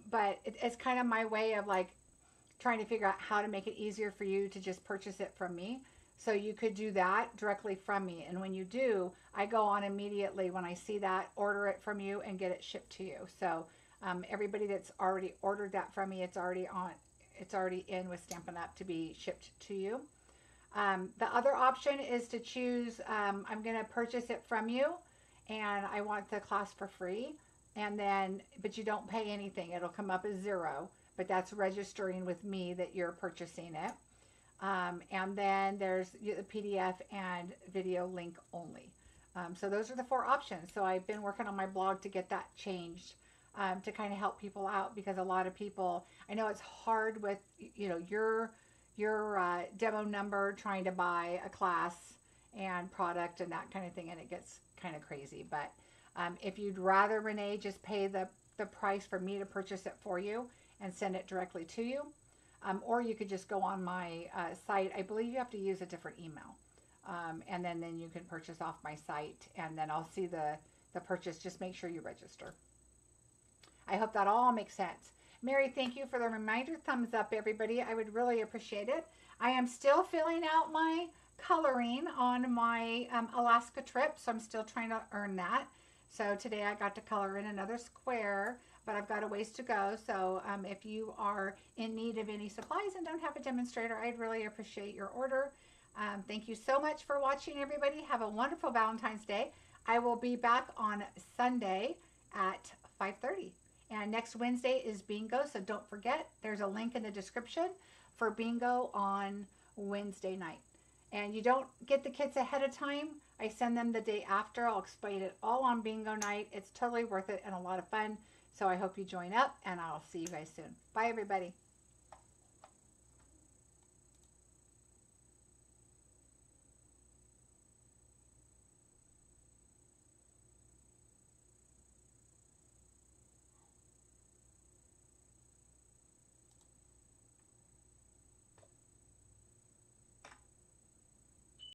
But it's kind of my way of like trying to figure out how to make it easier for you to just purchase it from me. So you could do that directly from me. And when you do, I go on immediately when I see that, order it from you and get it shipped to you. So everybody that's already ordered that from me, it's already in with Stampin' Up! To be shipped to you. The other option is to choose, I'm going to purchase it from you, and I want the class for free. And then, but you don't pay anything. It'll come up as 0, but that's registering with me that you're purchasing it. And then there's the PDF and video link only. So those are the 4 options. So I've been working on my blog to get that changed, to kind of help people out, because a lot of people, I know it's hard with, you know, your demo number trying to buy a class and product and that kind of thing, and it gets kind of crazy. But if you'd rather, Renee, just pay the price for me to purchase it for you and send it directly to you, or you could just go on my site. I believe you have to use a different email, and then you can purchase off my site, and then I'll see the purchase. Just make sure you register. I hope that all makes sense. Mary, thank you for the reminder. Thumbs up, everybody. I would really appreciate it. I am still filling out my coloring on my Alaska trip, so I'm still trying to earn that. So today I got to color in another square, but I've got a ways to go. So if you are in need of any supplies and don't have a demonstrator, I'd really appreciate your order. Thank you so much for watching, everybody. Have a wonderful Valentine's Day. I will be back on Sunday at 5:30. And next Wednesday is bingo, so don't forget, there's a link in the description for bingo on Wednesday night. And you don't get the kits ahead of time. I send them the day after. I'll explain it all on bingo night. It's totally worth it and a lot of fun. So I hope you join up, and I'll see you guys soon. Bye, everybody.